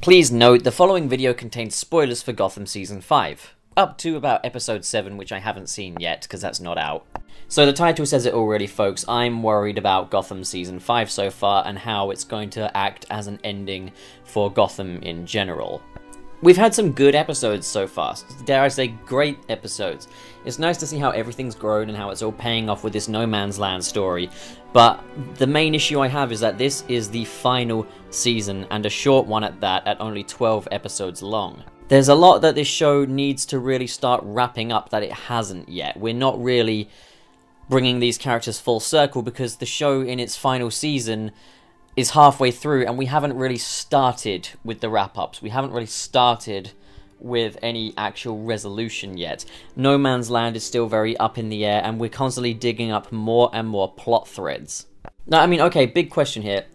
Please note, the following video contains spoilers for Gotham Season 5. Up to about Episode 7, which I haven't seen yet, because that's not out. So the title says it already, folks. I'm worried about Gotham Season 5 so far, and how it's going to act as an ending for Gotham in general. We've had some good episodes so far, dare I say great episodes. It's nice to see how everything's grown and how it's all paying off with this no man's land story, but the main issue I have is that this is the final season, and a short one at that, at only 12 episodes long. There's a lot that this show needs to really start wrapping up that it hasn't yet. We're not really bringing these characters full circle because the show in its final season is halfway through, and we haven't really started with the wrap-ups. We haven't really started with any actual resolution yet. No Man's Land is still very up in the air, and we're constantly digging up more and more plot threads. Now, I mean, okay, big question here.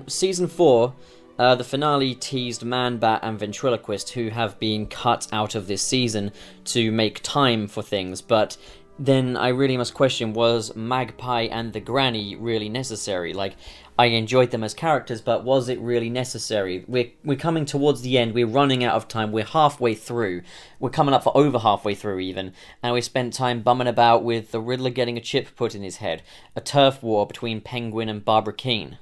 Season 4, the finale teased Man, Bat, and Ventriloquist, who have been cut out of this season to make time for things, but then I really must question, was Magpie and the Granny really necessary? Like, I enjoyed them as characters, but was it really necessary? We're coming towards the end, we're running out of time, we're halfway through. We're coming up for over halfway through even, and we spent time bumming about with the Riddler getting a chip put in his head, a turf war between Penguin and Barbara Keane.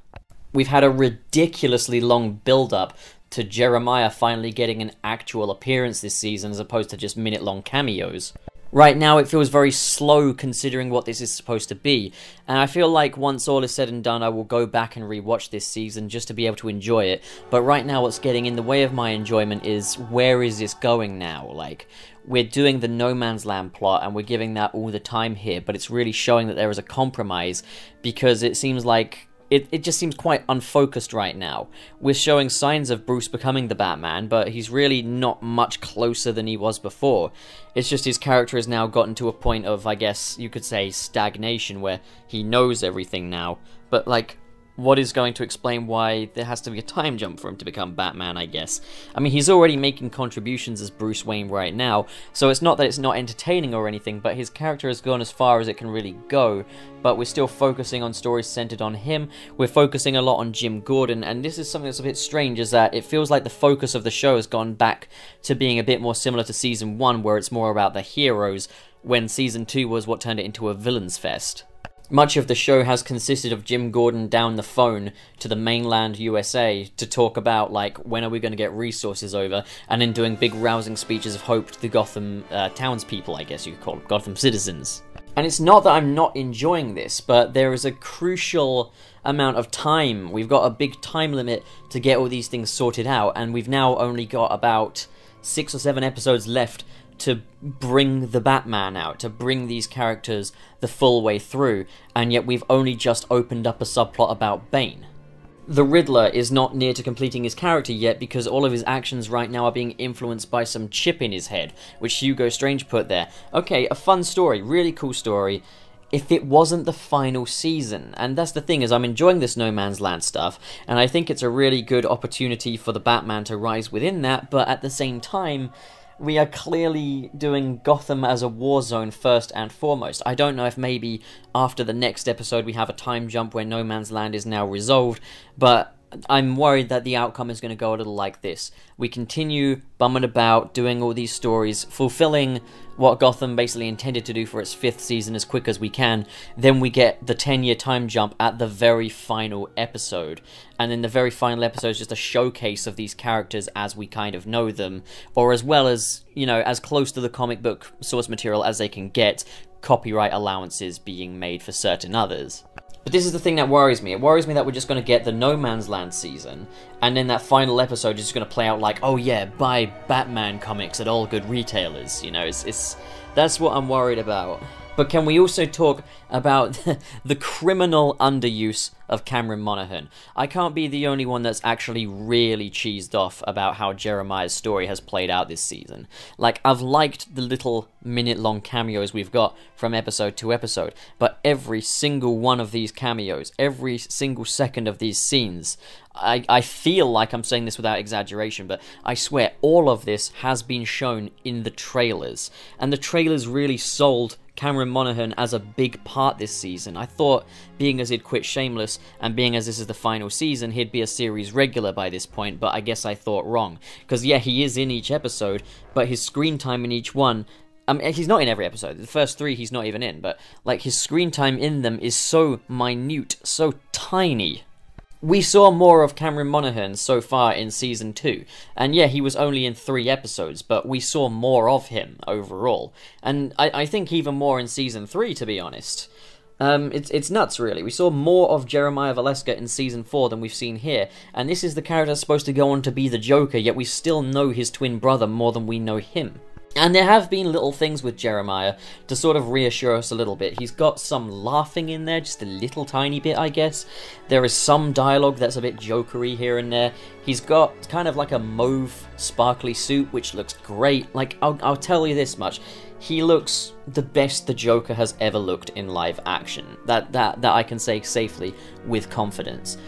We've had a ridiculously long build-up to Jeremiah finally getting an actual appearance this season, as opposed to just minute-long cameos. Right now it feels very slow considering what this is supposed to be, and I feel like once all is said and done I will go back and rewatch this season just to be able to enjoy it, but right now what's getting in the way of my enjoyment is, where is this going now? Like, we're doing the No Man's Land plot and we're giving that all the time here, but it's really showing that there is a compromise, because it seems like it just seems quite unfocused right now. We're showing signs of Bruce becoming the Batman, but he's really not much closer than he was before. It's just his character has now gotten to a point of, I guess you could say, stagnation, where he knows everything now. But, like, what is going to explain why there has to be a time jump for him to become Batman, I guess? I mean, he's already making contributions as Bruce Wayne right now, so it's not that it's not entertaining or anything, but his character has gone as far as it can really go, but we're still focusing on stories centered on him. We're focusing a lot on Jim Gordon, and this is something that's a bit strange, is that it feels like the focus of the show has gone back to being a bit more similar to Season 1, where it's more about the heroes, when Season 2 was what turned it into a villains fest. Much of the show has consisted of Jim Gordon down the phone to the mainland USA to talk about, like, when are we going to get resources over, and then doing big rousing speeches of hope to the Gotham townspeople, I guess you could call them, Gotham citizens. And it's not that I'm not enjoying this, but there is a crucial amount of time. We've got a big time limit to get all these things sorted out, and we've now only got about 6 or 7 episodes left to bring the Batman out, to bring these characters the full way through, and yet we've only just opened up a subplot about Bane. The Riddler is not near to completing his character yet, because all of his actions right now are being influenced by some chip in his head, which Hugo Strange put there. Okay, a fun story, really cool story, if it wasn't the final season. And that's the thing, is I'm enjoying this No Man's Land stuff, and I think it's a really good opportunity for the Batman to rise within that, but at the same time, we are clearly doing Gotham as a war zone first and foremost. I don't know if maybe after the next episode we have a time jump where No Man's Land is now resolved, but I'm worried that the outcome is going to go a little like this. We continue bumming about, doing all these stories, fulfilling what Gotham basically intended to do for its 5th season as quick as we can, then we get the 10-year time jump at the very final episode. And then the very final episode is just a showcase of these characters as we kind of know them, or as well as, you know, as close to the comic book source material as they can get, copyright allowances being made for certain others. But this is the thing that worries me. It worries me that we're just going to get the No Man's Land season, and then that final episode is just going to play out like, oh yeah, buy Batman comics at all good retailers. You know, that's what I'm worried about. But can we also talk about the criminal underuse of Cameron Monaghan? I can't be the only one that's actually really cheesed off about how Jeremiah's story has played out this season. Like, I've liked the little minute-long cameos we've got from episode to episode, but every single one of these cameos, every single second of these scenes, I feel like I'm saying this without exaggeration, but I swear all of this has been shown in the trailers, and the trailers really sold Cameron Monaghan as a big part this season. I thought, being as he'd quit Shameless, this, and being as this is the final season, he'd be a series regular by this point, but I guess I thought wrong. Because yeah, he is in each episode, but his screen time in each one... he's not in every episode. The first 3 he's not even in, but like his screen time in them is so minute, so tiny. We saw more of Cameron Monaghan so far in Season 2, and yeah, he was only in 3 episodes, but we saw more of him overall. And I think even more in Season 3, to be honest. It's nuts, really. We saw more of Jeremiah Valeska in Season 4 than we've seen here, and this is the character that's supposed to go on to be the Joker, yet we still know his twin brother more than we know him. And there have been little things with Jeremiah to sort of reassure us a little bit. He's got some laughing in there, just a little tiny bit, I guess. There is some dialogue that's a bit jokery here and there. He's got kind of like a mauve, sparkly suit, which looks great. Like, I'll tell you this much. He looks the best the Joker has ever looked in live action. That I can say safely with confidence.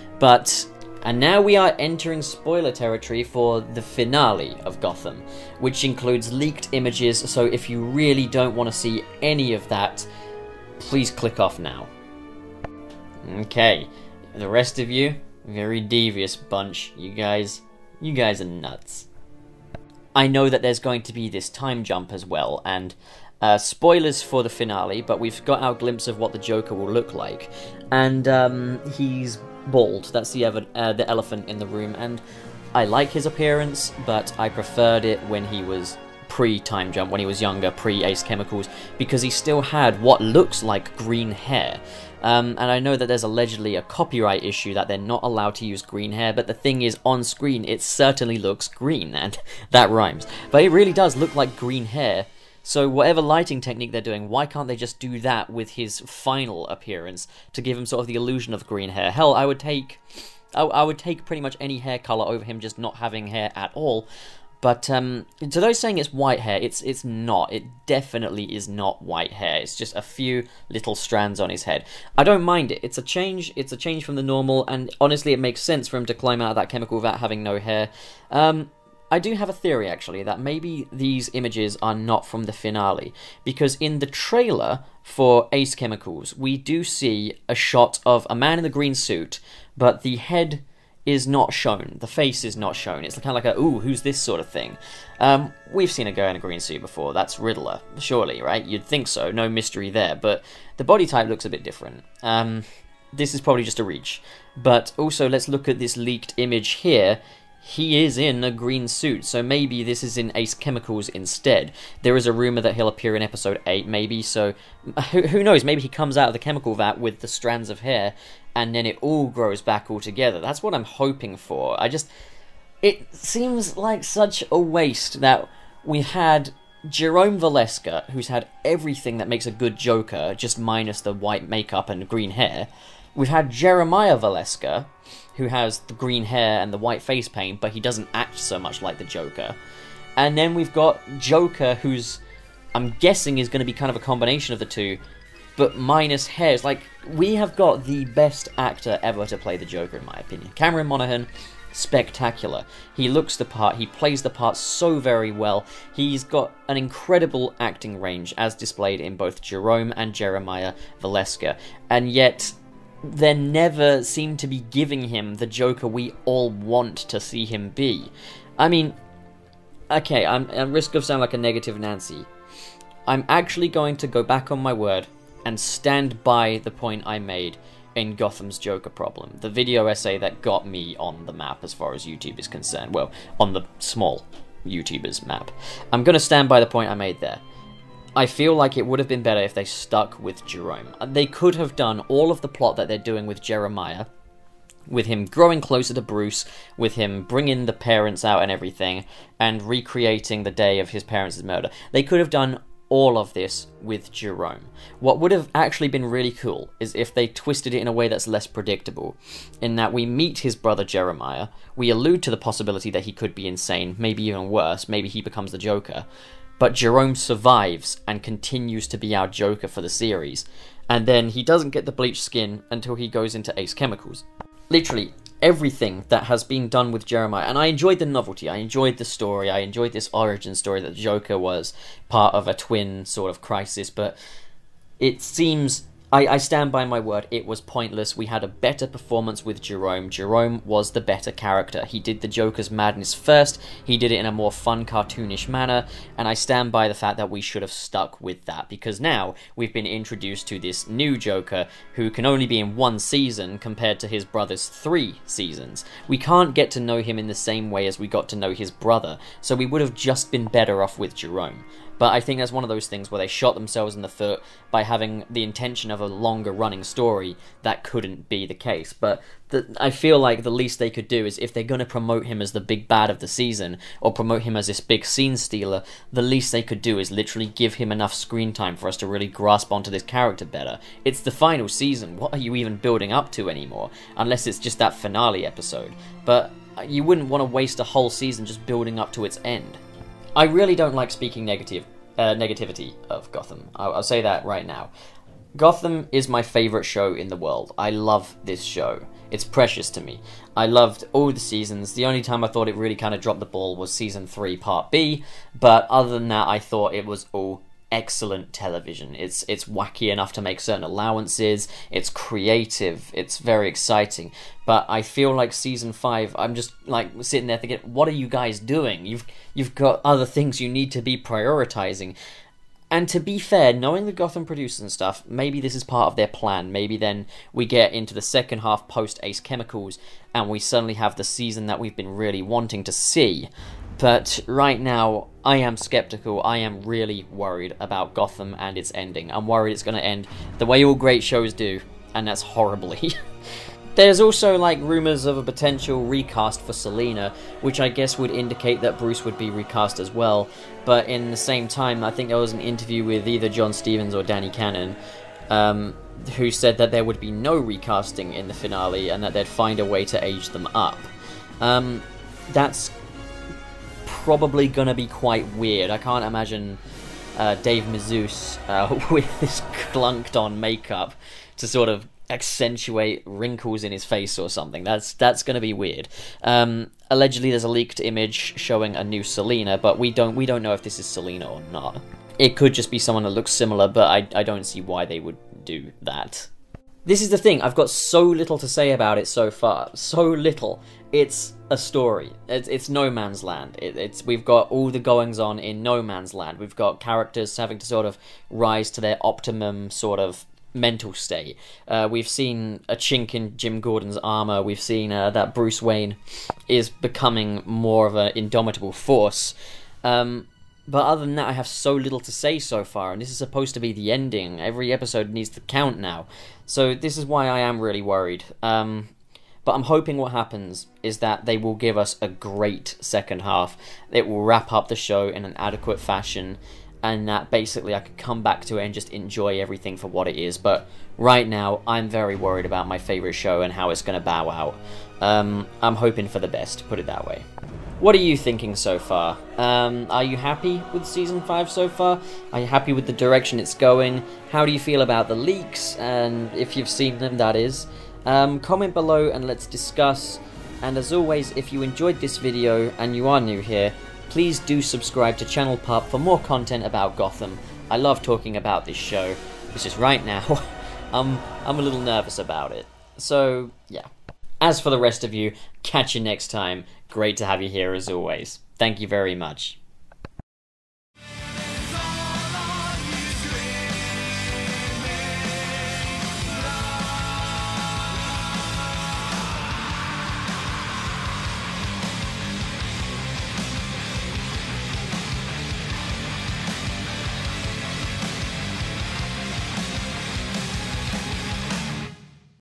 And now we are entering spoiler territory for the finale of Gotham, which includes leaked images, so if you really don't want to see any of that, please click off now. Okay, the rest of you, very devious bunch. You guys are nuts. I know that there's going to be this time jump as well, and spoilers for the finale, but we've got our glimpse of what the Joker will look like, and he's bald. That's the elephant in the room, and I like his appearance, but I preferred it when he was pre-time jump, when he was younger, pre-Ace Chemicals, because he still had what looks like green hair. And I know that there's allegedly a copyright issue that they're not allowed to use green hair, but the thing is, on screen, it certainly looks green, and that rhymes. But it really does look like green hair. So whatever lighting technique they're doing, why can't they just do that with his final appearance to give him sort of the illusion of green hair? Hell, I would take pretty much any hair color over him just not having hair at all. But to those saying it's white hair, it's not. It definitely is not white hair. It's just a few little strands on his head. I don't mind it. It's a change. It's a change from the normal, and honestly, it makes sense for him to climb out of that chemical vat having no hair. I do have a theory, actually, that maybe these images are not from the finale, because in the trailer for Ace Chemicals, we do see a shot of a man in the green suit, but the head is not shown, the face is not shown. It's kind of like a, ooh, who's this sort of thing. We've seen a guy in a green suit before, that's Riddler, surely, right? You'd think so, no mystery there, but the body type looks a bit different. This is probably just a reach. But also, let's look at this leaked image here. He is in a green suit, so maybe this is in Ace Chemicals instead. There is a rumor that he'll appear in episode 8, maybe, so who knows, maybe he comes out of the chemical vat with the strands of hair, and then it all grows back all together. That's what I'm hoping for. It seems like such a waste that we had Jerome Valeska, who's had everything that makes a good Joker, just minus the white makeup and green hair. We've had Jeremiah Valeska, who has the green hair and the white face paint, but he doesn't act so much like the Joker. And then we've got Joker, who's, I'm guessing, is going to be kind of a combination of the two, but minus hair. It's like, we have got the best actor ever to play the Joker, in my opinion. Cameron Monaghan, spectacular. He looks the part, he plays the part so very well. He's got an incredible acting range, as displayed in both Jerome and Jeremiah Valeska, and yet they never seem to be giving him the Joker we all want to see him be. I mean, okay, I'm at risk of sounding like a negative Nancy. I'm actually going to go back on my word and stand by the point I made in Gotham's Joker problem, the video essay that got me on the map as far as YouTube is concerned. Well, on the small YouTubers map. I'm going to stand by the point I made there. I feel like it would have been better if they stuck with Jerome. They could have done all of the plot that they're doing with Jeremiah, with him growing closer to Bruce, with him bringing the parents out and everything, and recreating the day of his parents' murder. They could have done all of this with Jerome. What would have actually been really cool is if they twisted it in a way that's less predictable, in that we meet his brother Jeremiah, we allude to the possibility that he could be insane, maybe even worse, maybe he becomes the Joker, but Jerome survives and continues to be our Joker for the series, and then he doesn't get the bleached skin until he goes into Ace Chemicals. Literally, everything that has been done with Jeremiah, and I enjoyed the novelty, I enjoyed the story, I enjoyed this origin story that Joker was part of a twin sort of crisis, but it seems I stand by my word, it was pointless. We had a better performance with Jerome. Jerome was the better character. He did the Joker's madness first, he did it in a more fun, cartoonish manner, and I stand by the fact that we should have stuck with that, because now we've been introduced to this new Joker who can only be in 1 season compared to his brother's 3 seasons. We can't get to know him in the same way as we got to know his brother, so we would have just been better off with Jerome. But I think that's one of those things where they shot themselves in the foot by having the intention of a longer running story that couldn't be the case. But I feel like the least they could do is, if they're going to promote him as the big bad of the season, or promote him as this big scene stealer, the least they could do is literally give him enough screen time for us to really grasp onto this character better. It's the final season, what are you even building up to anymore? Unless it's just that finale episode. But you wouldn't want to waste a whole season just building up to its end. I really don't like speaking negativity of Gotham. I'll say that right now. Gotham is my favourite show in the world. I love this show. It's precious to me. I loved all the seasons. The only time I thought it really kind of dropped the ball was Season 3, Part B, but other than that, I thought it was all excellent television. It's wacky enough to make certain allowances, it's creative, it's very exciting, but I feel like Season 5, I'm just like sitting there thinking, what are you guys doing? You've got other things you need to be prioritizing. And to be fair, knowing the Gotham producers and stuff, maybe this is part of their plan. Maybe then we get into the second half post-Ace Chemicals and we suddenly have the season that we've been really wanting to see. But right now, I am skeptical. I am really worried about Gotham and its ending. I'm worried it's going to end the way all great shows do, and that's horribly. There's also like rumours of a potential recast for Selina, which I guess would indicate that Bruce would be recast as well. But in the same time, I think there was an interview with either John Stevens or Danny Cannon, who said that there would be no recasting in the finale and that they'd find a way to age them up. That's probably gonna be quite weird. I can't imagine Dave Mazouz with this clunked on makeup to sort of accentuate wrinkles in his face or something. That's gonna be weird. Allegedly there's a leaked image showing a new Selina, but we don't know if this is Selina or not. It could just be someone that looks similar, but I don't see why they would do that. This is the thing, I've got so little to say about it so far. So little. It's a story. It's No Man's Land. We've got all the goings-on in No Man's Land. We've got characters having to sort of rise to their optimum sort of mental state. We've seen a chink in Jim Gordon's armor. We've seen that Bruce Wayne is becoming more of an indomitable force. But other than that, I have so little to say so far, and this is supposed to be the ending. Every episode needs to count now. So this is why I am really worried. But I'm hoping what happens is that they will give us a great second half. It will wrap up the show in an adequate fashion, and that basically I could come back to it and just enjoy everything for what it is. But right now, I'm very worried about my favourite show and how it's going to bow out. I'm hoping for the best, put it that way. What are you thinking so far? Are you happy with Season 5 so far? Are you happy with the direction it's going? How do you feel about the leaks? And if you've seen them, that is. Comment below and let's discuss. And as always, if you enjoyed this video and you are new here, please do subscribe to Channel Pup for more content about Gotham. I love talking about this show. It's just right now, I'm a little nervous about it. So, yeah. As for the rest of you, catch you next time. Great to have you here as always. Thank you very much.